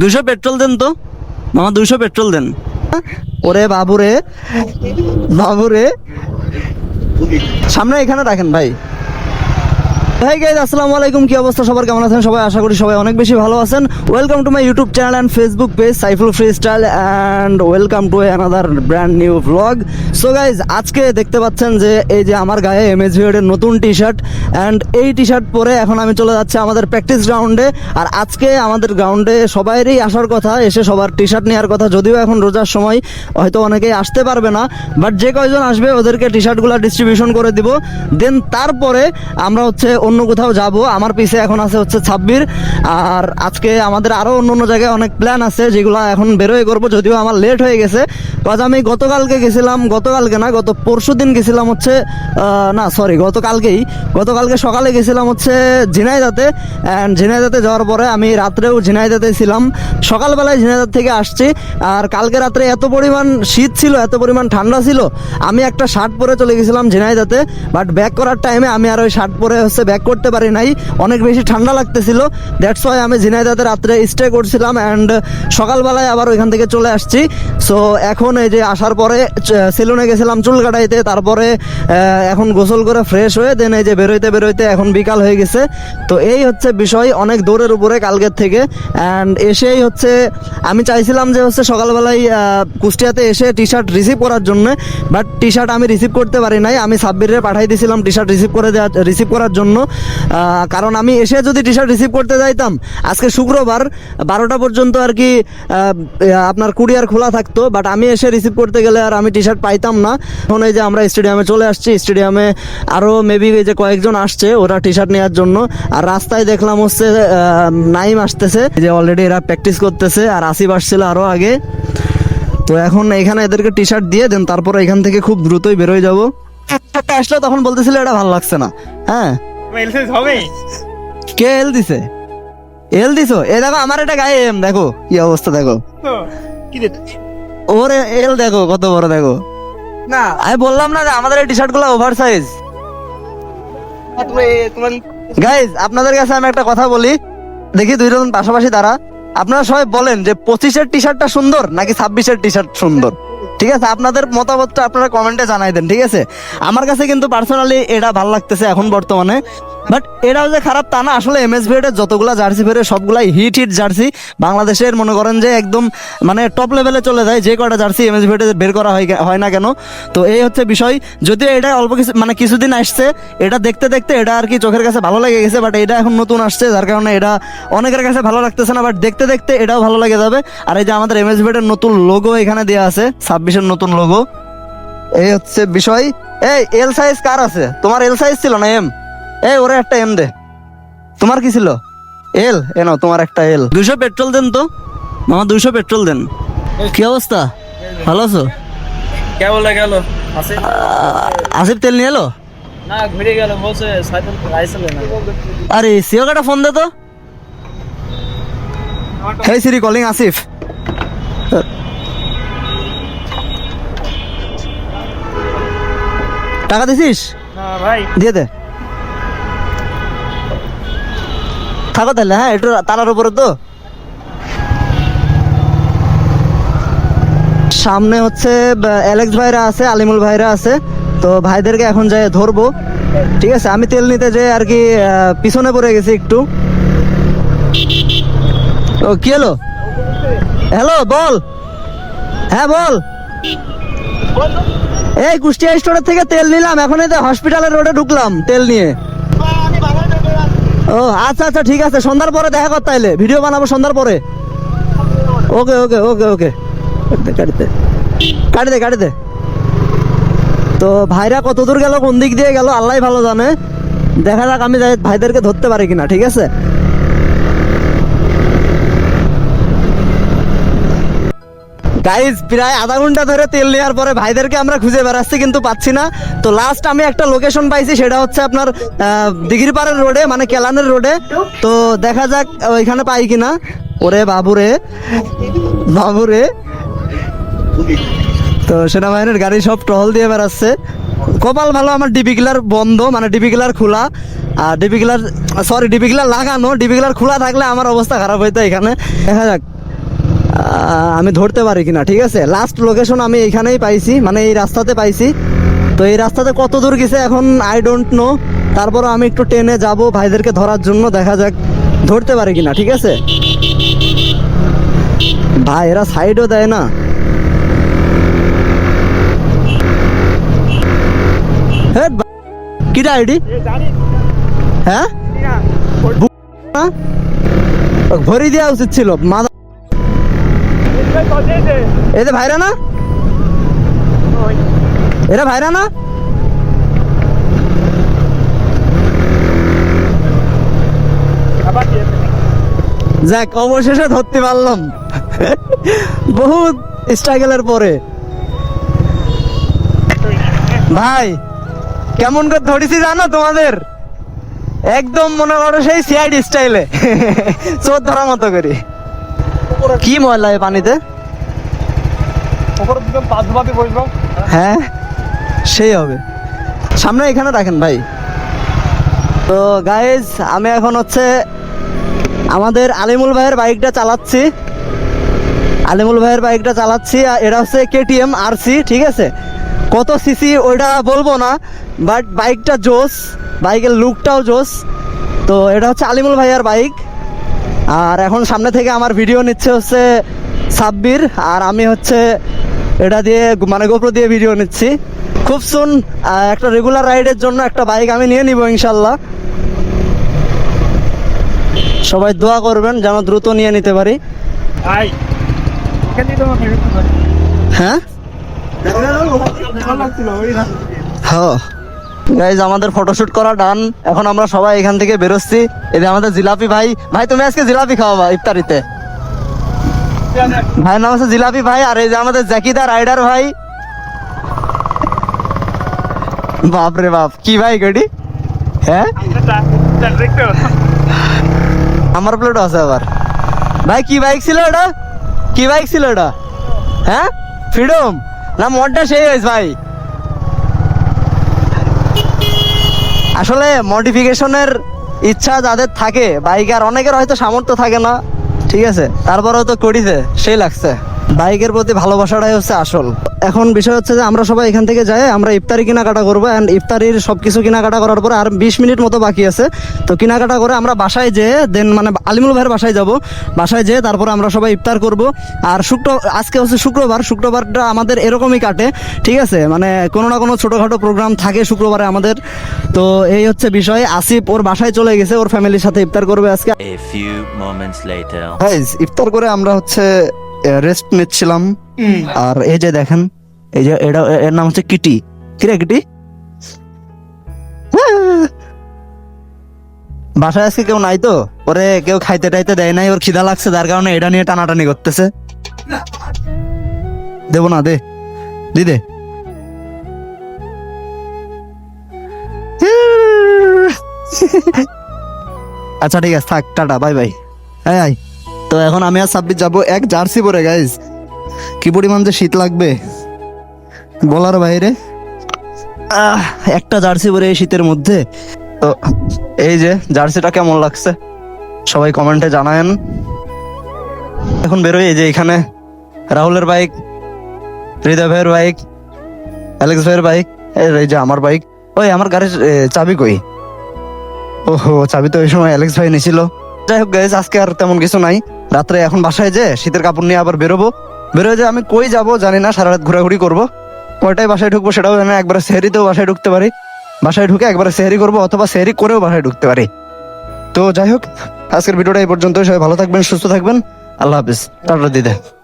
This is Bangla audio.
200 পেট্রোল দেন তো মামা, 200 পেট্রোল দেন। ওরে বাবুরে বাবুরে, সামনে এখানে রাখেন ভাই। হাই গাইস, আসসালামু আলাইকুম। কি অবস্থা সবার, কেমন আছেন সবাই? আশা করি সবাই অনেক বেশি ভালো আছেন। Welcome to my YouTube channel and Facebook page Saiful free style, and welcome to another brand new vlog. So guys, আজকে দেখতে পাচ্ছেন যে এই যে আমার গায়ে MSVOD এর নতুন টি শার্ট, অ্যান্ড এই টি শার্ট পরে এখন আমি চলে যাচ্ছি আমাদের প্র্যাকটিস গ্রাউন্ডে। আর আজকে আমাদের গ্রাউন্ডে সবাইরই আসার কথা, এসে সবার টি শার্ট নেওয়ার কথা। যদিও এখন রোজার সময় হয়তো অনেকেই আসতে পারবে না, বাট যে কয়জন আসবে ওদেরকে টি শার্টগুলো ডিস্ট্রিবিউশন করে দিব। দেন তারপরে আমরা হচ্ছে অন্য কোথাও যাব। আমার পিছে এখন আছে হচ্ছে 26, আর আজকে আমাদের আরও অন্য অন্য জায়গায় অনেক প্ল্যান আছে যেগুলো এখন বেরোয় করবো। যদিও আমার লেট হয়ে গেছে, কাজ আমি গতকালকে গত পরশু দিন গেছিলাম হচ্ছে গতকালকে সকালে গেছিলাম হচ্ছে ঝিনাইদহতে। অ্যান্ড ঝিনাইদহতে যাওয়ার পরে আমি রাত্রেও ঝিনাইদহতে ছিলাম, সকালবেলায় ঝিনাইদহ থেকে আসছি। আর কালকে রাত্রে এত পরিমাণ শীত ছিল, এত পরিমাণ ঠান্ডা ছিল, আমি একটা শার্ট পরে চলে গেছিলাম ঝিনাইদহতে। বাট ব্যাক করার টাইমে আমি আর ওই শার্ট পরে হচ্ছে ব্যাক করতে পারি নাই, অনেক বেশি ঠান্ডা লাগতেছিল। দ্যাটস ওয়াই আমি ঝিনাইদহতে রাত্রে স্টে করছিলাম, অ্যান্ড সকালবেলায় আবার ওইখান থেকে চলে আসছি। সো এখন এই যে আসার পরে সেলুনে গেছিলাম চুল কাটাইতে, তারপরে এখন গোসল করে ফ্রেশ হয়ে দেন এই যে বেরোইতে এখন বিকাল হয়ে গেছে। তো এই হচ্ছে বিষয়, অনেক দৌড়ের উপরে কালকের থেকে। অ্যান্ড এসেই হচ্ছে আমি চাইছিলাম যে হচ্ছে সকালবেলায় কুষ্টিয়াতে এসে টি শার্ট রিসিভ করার জন্য, বাট টি শার্ট আমি রিসিভ করতে পারি নাই। আমি সাব্বিরে পাঠাই দিয়েছিলাম টি শার্ট রিসিভ করার জন্য, কারণ আমি এসে যদি টি শার্ট রিসিভ করতে যাইতাম, আজকে শুক্রবার 12টা পর্যন্ত আর কি আপনার কুরিয়ার খোলা থাকতো। বাট আমি এসে রিসিভ করতে গেলে আর আমি টি শার্ট পাইতাম না। এখন এই যে আমরা স্টেডিয়ামে চলে আসছি, স্টেডিয়ামে আরও মেবি এই যে কয়েকজন আসছে ওরা টি শার্ট নেওয়ার জন্য। আর রাস্তায় দেখলাম হচ্ছে নাইম আসতেছে, যে অলরেডি এরা প্র্যাকটিস করতেছে, আর আসিফ আসছিল আরও আগে। তো এখন এখানে এদেরকে টি শার্ট দিয়ে দেন, তারপর এখান থেকে খুব দ্রুতই বেরোয় যাবো। আসলে তখন বলতেছিল এটা ভালো লাগছে না। হ্যাঁ, কে এল দিছে? এল দিছো? এ দেখো আমার এটা গায়ে এম, দেখো কি অবস্থা, দেখো ওর এল দেখো কত বড়, দেখো না। আমি বললাম না যে আমাদের এই টি শার্ট গুলো ওভার সাইজ। গাইজ, আপনাদের কাছে আমি একটা কথা বলি, দেখি দুইজন পাশাপাশি দাঁড়া, আপনারা সবাই বলেন যে 25-এর টি শার্টটা সুন্দর নাকি 26-এর টি শার্ট সুন্দর? ঠিক আছে, আপনাদের মতামতটা আপনারা কমেন্টে জানাই দেন, ঠিক আছে? আমার কাছে কিন্তু পার্সোনালি এটা ভালো লাগতেছে এখন বর্তমানে, বাট এটাও যে খারাপ তা না। আসলে MSVOD এর যতগুলা জার্সি বেরোয় সবগুলাই হিট জার্সি, বাংলাদেশের মনে করেন যে একদম মানে টপ লেভেলে চলে যায় যে কয়টা জার্সি MSVOD বের করা হয় না কেন। তো এই হচ্ছে বিষয়। যদিও এটা অল্প কিছু মানে কিছুদিন আসছে, এটা দেখতে দেখতে এটা আর কি চোখের কাছে ভালো লেগে গেছে, বাট এটা এখন নতুন আসছে যার কারণে এটা অনেকের কাছে ভালো লাগতেছে না, বাট দেখতে দেখতে এটাও ভালো লেগে যাবে। আর এই যে আমাদের MSVOD এর নতুন লোগো এখানে দেওয়া আছে, 26-এর নতুন লোগো, এই হচ্ছে বিষয়। এই এল সাইজ কার আছে? তোমার এল সাইজ ছিল না এম? এই ওরে একটা এম দে। তোমার কি ছিল? এল? এনো তোমার একটা এল। 200 পেট্রোল দেন তো মামা, 200 পেট্রোল দেন। কি অবস্থা, ভালো আছো? আসিফ তেল নিয়ে এলো না, ঘুরে গেল বলছে সাইকেল আইসলে না। আরে সিওকাটা ফোন দে তো। হেই সিরি কলিং আসিফ। টাকা দিছিস? না ভাই, দিয়ে দে, থাকো তাহলে। হ্যাঁ, একটু তালার উপরে তো সামনে হচ্ছে অ্যালেক্স ভাইরা আছে, আলিমুল ভাইরা আছে। তো ভাইদেরকে এখন যাই ধরবো, ঠিক আছে? আমি তেল নিতে যাই আর কি পিছনে পড়ে গেছি একটু। ও কি হলো? হ্যালো, বল। হ্যাঁ বল। এই কুষ্টিয়া স্টোরের থেকে তেল নিলাম, এখন এই হসপিটালের রোডে ঢুকলাম তেল নিয়ে। ও আচ্ছা আচ্ছা, ঠিক আছে, সন্ধ্যার পরে দেখা কর তাইলে, ভিডিও বানাবো সন্ধ্যার পরে। ওকে ওকে ওকে ওকে, কাটি দে। তো ভাইরা কত দূর গেল, কোন দিক দিয়ে গেল আল্লাহ ভালো জানে। দেখা যাক আমি ভাইদেরকে ধরতে পারি কিনা, ঠিক আছে? গাইজ, প্রায় আধা ঘন্টা ধরে তেল নেওয়ার পরে ভাইদেরকে আমরা খুঁজে বেড়াচ্ছি কিন্তু পাচ্ছি না। তো লাস্ট আমি একটা লোকেশন পাইছি, সেটা হচ্ছে আপনার দিঘিরপাড়ের রোডে, মানে কেলানের রোডে। তো দেখা যাক ওইখানে পাই কিনা। ওরে বাবুরে বাবুরে, তো সেনাবাহিনীর গাড়ি সব টহল দিয়ে বেড়াচ্ছে। কপাল ভালো আমার ডিপি কিলার বন্ধ, মানে ডিপি কিলার খোলা, আর ডিপি কিলার লাগানো, ডিপি কিলার খোলা থাকলে আমার অবস্থা খারাপ হইতো এখানে। দেখা যাক আমি ধরতে পারি কিনা, ঠিক আছে। লাস্ট লোকেশন আমি এইখানেই পাইছি, মানে এই রাস্তাতে পাইছি। তো এই রাস্তাতে কত দূর গেছে এখন আই ডোন্ট নো। তারপর আমি একটু ট্রেনে যাব ভাইদেরকে ধরার জন্য, দেখা যাক ধরতে পারি কিনা, ঠিক আছে। ভাই এরা সাইডও দেয় না। হেট বা- কিটা আইডি? হ্যাঁ না? ভরি দেওয়া উচিত ছিল মাদা। এদের ভাইরা না, এরা ভাইরা না। যাক অবশেষে ধরতে পারলাম বহুত স্ট্রাগলের পরে। ভাই কেমন করে ধরেছি জানো তোমাদের? একদম মনে করো সেই সিআইডি স্টাইলে চোর ধরার মতো করে। কি ময়লা এই পানিতে? হ্যাঁ সেই হবে। সামনে এখানে রাখেন ভাই। তো গাইজ আমি এখন হচ্ছে আমাদের আলিমুল ভাইয়ের বাইকটা চালাচ্ছি। আলিমুল ভাইয়ের বাইকটা চালাচ্ছি, আর এটা হচ্ছে কেটিএম আরসি, ঠিক আছে। কত সিসি ওইটা বলবো না, বাট বাইকটা জোস, বাইকের লুকটাও জোস। তো এটা হচ্ছে আলিমুল ভাইয়ার বাইক। আর এখন সামনে থেকে আমার ভিডিও নিচ্ছে হচ্ছে সাব্বির, আর আমি হচ্ছে এটা দিয়ে মানে গোপ্রো দিয়ে ভিডিও নিচ্ছি। খুব সুন একটা রেগুলার রাইডের জন্য একটা বাইক আমি নিয়ে নিব ইনশাল্লাহ। সবাই দোয়া করবেন যেন দ্রুত নিয়ে নিতে পারি। হ্যাঁ হ্যাঁ গাইজ আমাদের ফটোশুট করা ডান। এখন আমরা সবাই এখান থেকে বেরোচ্ছি। এই যে আমাদের জিলাপি ভাই, ভাই তুমি আজকে জিলাপি খাওয়াবা ইফতারিতে। ভাই নাম আছে জিলাপি ভাই। আর এই যে আমাদের জ্যাকিদা রাইডার ভাই। বাপরে বাপ কি ভাই গাড়ি। হ্যাঁ আমার প্লেটও আছে আবার। ভাই কি বাইক ছিল এটা? কি বাইক ছিল এটা? হ্যাঁ ফ্রিডম না মডটা সেই হয়েছে ভাই। আসলে মডিফিকেশনের ইচ্ছা যাদের থাকে বাইকার, অনেকের হয়তো সামর্থ্য থাকে না, ঠিক আছে, তারপরেও তো করিছে, সেই লাগছে। বাইকের প্রতি ভালোবাসাটাই হচ্ছে আসল। এখন বিষয় হচ্ছে যে আমরা সবাই এখান থেকে যাই, আমরা ইফতারি কেনাকাটা করবো। অ্যান্ড ইফতারির সব কিছু কেনাকাটা করার পরে আর 20 মিনিট মতো বাকি আছে। তো কেনাকাটা করে আমরা বাসায় যেয়ে দেন মানে আলিমুল ভাইয়ের বাসায় যাব। বাসায় যেয়ে তারপরে আমরা সবাই ইফতার করব। আর আজকে হচ্ছে শুক্রবার, শুক্রবারটা আমাদের এরকমই কাটে, ঠিক আছে। মানে কোনো না কোনো ছোটোখাটো প্রোগ্রাম থাকে শুক্রবারে আমাদের। তো এই হচ্ছে বিষয়। আসিফ ওর বাসায় চলে গেছে, ওর ফ্যামিলির সাথে ইফতার করবে আজকে। A few moments later. Guys ইফতার করে আমরা হচ্ছে রেস্ট নিচ্ছিলাম। আর এই যে দেখেন, এই যে এটা এর নাম হচ্ছে কিটি। কিরে কিটি? বাসায় আজকে কেউ নাই, তো ওরে কেউ খাইতে টাইতে দেয় নাই, ওর খিদা লাগছে, যার কারণে এটা নিয়ে টানাটানি করতেছে। দেবো না, দে দিদে। আচ্ছা ঠিক আছে থাক, টাটা বাই বাই। হ্যাঁ তো এখন আমি আর সাব্বির যাবো এক জার্সি পরে। গাইজ কি পরিমাণ যে শীত লাগবে বলার বাইরে। একটা জার্সি পরে এই শীতের মধ্যে। তো এই যে জার্সিটা কেমন লাগছে সবাই কমেন্টে জানায়েন। এখন বেরোই। এই যে এখানে রাহুলের বাইক, হৃদয় ভাইয়ের বাইক, অ্যালেক্স ভাইয়ের বাইক, এই যে আমার বাইক। ওই আমার গাড়ির চাবি কই? ওহো চাবি তো ওই সময় অ্যালেক্স ভাই নিয়েছিল। যাই হোক গাইজ আজকে আর তেমন কিছু নাই। রাত্রে এখন বাসায় যে শীতের কাপড় নিয়ে আবার বেরোবো। বেরোয় যে আমি কই যাব জানি না, সারা রাত ঘোরাঘুরি করবো। কয়টায় বাসায় ঢুকবো সেটাও জানি না। একবারে সেহরিতেও বাসায় ঢুকতে পারি, বাসায় ঢুকে একবারে সেহরি করবো, অথবা সেহরি করেও বাসায় ঢুকতে পারি। তো যাই হোক আজকের ভিডিওটা এই পর্যন্ত। সবাই ভালো থাকবেন, সুস্থ থাকবেন, আল্লাহ হাফিজ, টাটা দিদে।